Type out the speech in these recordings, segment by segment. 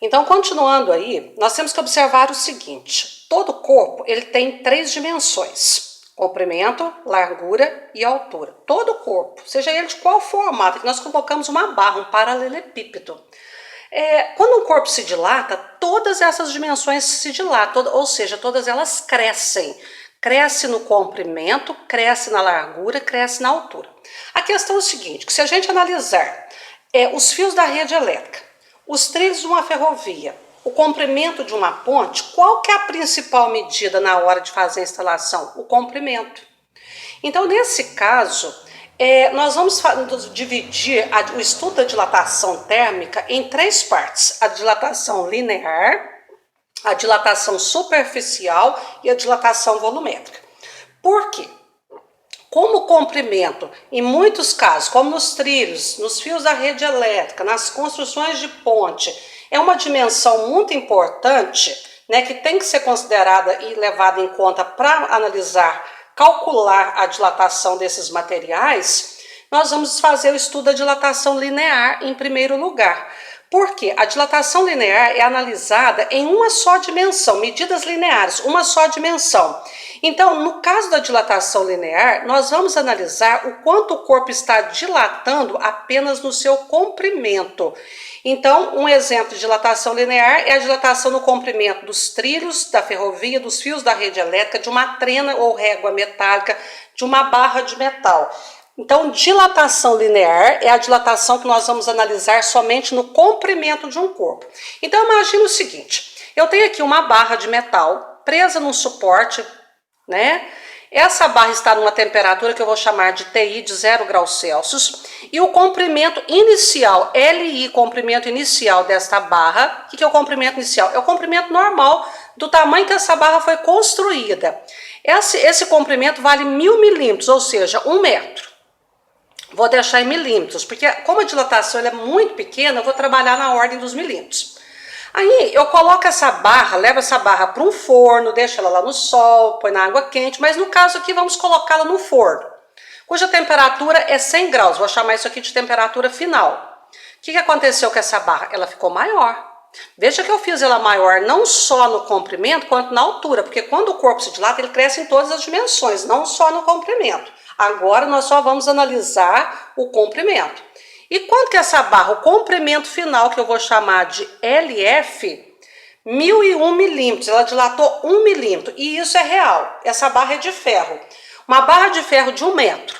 Então, continuando aí, nós temos que observar o seguinte: todo corpo ele tem 3 dimensões: comprimento, largura e altura. Todo corpo, seja ele de qual formato, que nós colocamos uma barra, um paralelepípedo. Quando um corpo se dilata, todas essas dimensões se dilatam, ou seja, todas elas crescem. Cresce no comprimento, cresce na largura, cresce na altura. A questão é o seguinte, que se a gente analisar os fios da rede elétrica, os trilhos de uma ferrovia, o comprimento de uma ponte, qual que é a principal medida na hora de fazer a instalação? O comprimento. Então, nesse caso, nós vamos dividir o estudo da dilatação térmica em 3 partes: a dilatação linear, a dilatação superficial e a dilatação volumétrica. Por quê? Como o comprimento, em muitos casos, como nos trilhos, nos fios da rede elétrica, nas construções de ponte, é uma dimensão muito importante, né, que tem que ser considerada e levada em conta para analisar, calcular a dilatação desses materiais, nós vamos fazer o estudo da dilatação linear em primeiro lugar. Porque a dilatação linear é analisada em uma só dimensão, medidas lineares, uma só dimensão. Então, no caso da dilatação linear, nós vamos analisar o quanto o corpo está dilatando apenas no seu comprimento. Então, um exemplo de dilatação linear é a dilatação no comprimento dos trilhos da ferrovia, dos fios da rede elétrica, de uma trena ou régua metálica, de uma barra de metal. Então, dilatação linear é a dilatação que nós vamos analisar somente no comprimento de um corpo. Então, imagine o seguinte: eu tenho aqui uma barra de metal presa num suporte, né? Essa barra está numa temperatura que eu vou chamar de TI de 0 graus Celsius, e o comprimento inicial, LI, comprimento inicial desta barra, o que é o comprimento inicial? É o comprimento normal do tamanho que essa barra foi construída. Esse comprimento vale 1000 milímetros, ou seja, 1 metro. Vou deixar em milímetros, porque como a dilatação é muito pequena, eu vou trabalhar na ordem dos milímetros. Aí eu coloco essa barra, levo essa barra para um forno, deixo ela lá no sol, põe na água quente, mas no caso aqui vamos colocá-la no forno, cuja temperatura é 100 graus, vou chamar isso aqui de temperatura final. O que aconteceu com essa barra? Ela ficou maior. Veja que eu fiz ela maior não só no comprimento quanto na altura, porque quando o corpo se dilata, ele cresce em todas as dimensões, não só no comprimento. Agora nós só vamos analisar o comprimento. E quanto que essa barra, o comprimento final, que eu vou chamar de LF, 1001 milímetros, ela dilatou 1 milímetro, e isso é real. Essa barra é de ferro. Uma barra de ferro de 1 metro,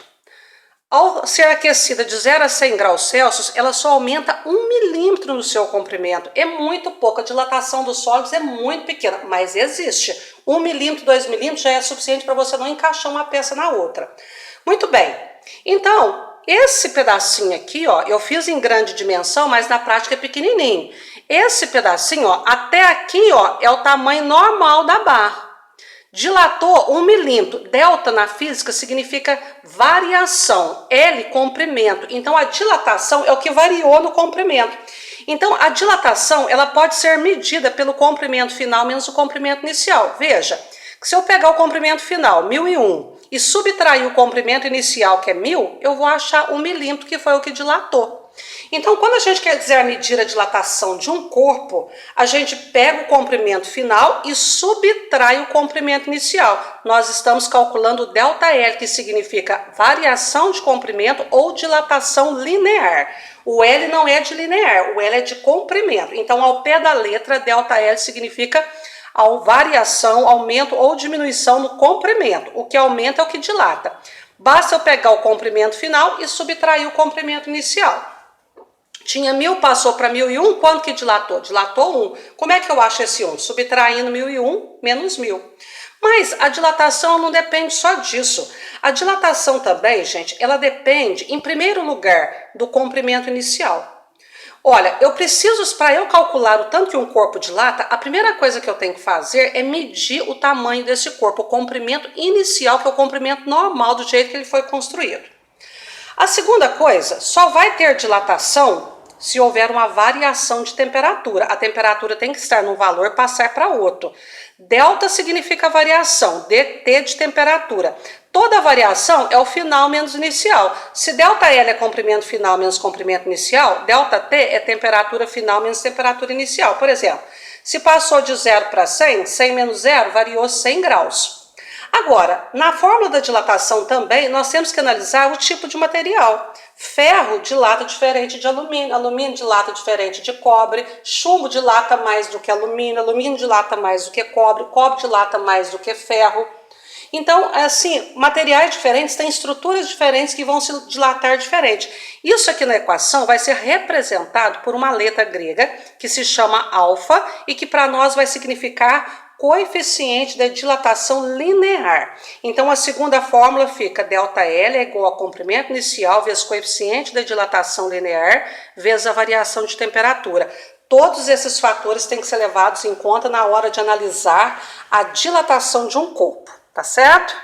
ao ser aquecida de 0 a 100 graus Celsius, ela só aumenta 1 milímetro no seu comprimento. É muito pouco, a dilatação dos sólidos é muito pequena, mas existe. 1 milímetro, 2 milímetros já é suficiente para você não encaixar uma peça na outra. Muito bem, então, esse pedacinho aqui, ó, eu fiz em grande dimensão, mas na prática é pequenininho. Esse pedacinho, ó, até aqui, ó, é o tamanho normal da barra. Dilatou 1 milímetro. Delta na física significa variação. L, comprimento. Então, a dilatação é o que variou no comprimento. Então, a dilatação ela pode ser medida pelo comprimento final menos o comprimento inicial. Veja, que se eu pegar o comprimento final, 1001, e subtrair o comprimento inicial, que é 1000, eu vou achar 1 milímetro, que foi o que dilatou. Então, quando a gente quiser medir a dilatação de um corpo, a gente pega o comprimento final e subtrai o comprimento inicial. Nós estamos calculando o ΔL, que significa variação de comprimento ou dilatação linear. O L não é de linear, o L é de comprimento. Então, ao pé da letra, ΔL significa a variação, aumento ou diminuição no comprimento. O que aumenta é o que dilata. Basta eu pegar o comprimento final e subtrair o comprimento inicial. Tinha 1000, passou para 1001, quanto que dilatou? Dilatou 1. Como é que eu acho esse 1? Subtraindo 1001 menos 1000. Mas a dilatação não depende só disso. A dilatação também, gente, ela depende, em primeiro lugar, do comprimento inicial. Olha, eu preciso, para eu calcular o tanto que um corpo dilata, a primeira coisa que eu tenho que fazer é medir o tamanho desse corpo, o comprimento inicial, que é o comprimento normal do jeito que ele foi construído. A segunda coisa, só vai ter dilatação se houver uma variação de temperatura. A temperatura tem que estar num valor e passar para outro. Delta significa variação, dt de temperatura. Toda variação é o final menos inicial. Se ΔL é comprimento final menos comprimento inicial, ΔT é temperatura final menos temperatura inicial. Por exemplo, se passou de 0 para 100, 100 menos 0 variou 100 graus. Agora, na fórmula da dilatação também, nós temos que analisar o tipo de material. Ferro dilata diferente de alumínio, alumínio dilata diferente de cobre, chumbo dilata mais do que alumínio, alumínio dilata mais do que cobre, cobre dilata mais do que ferro. Então, assim, materiais diferentes têm estruturas diferentes que vão se dilatar diferente. Isso aqui na equação vai ser representado por uma letra grega que se chama alfa e que para nós vai significar coeficiente de dilatação linear. Então, a segunda fórmula fica ΔL é igual ao comprimento inicial vezes coeficiente de dilatação linear vezes a variação de temperatura. Todos esses fatores têm que ser levados em conta na hora de analisar a dilatação de um corpo, tá certo?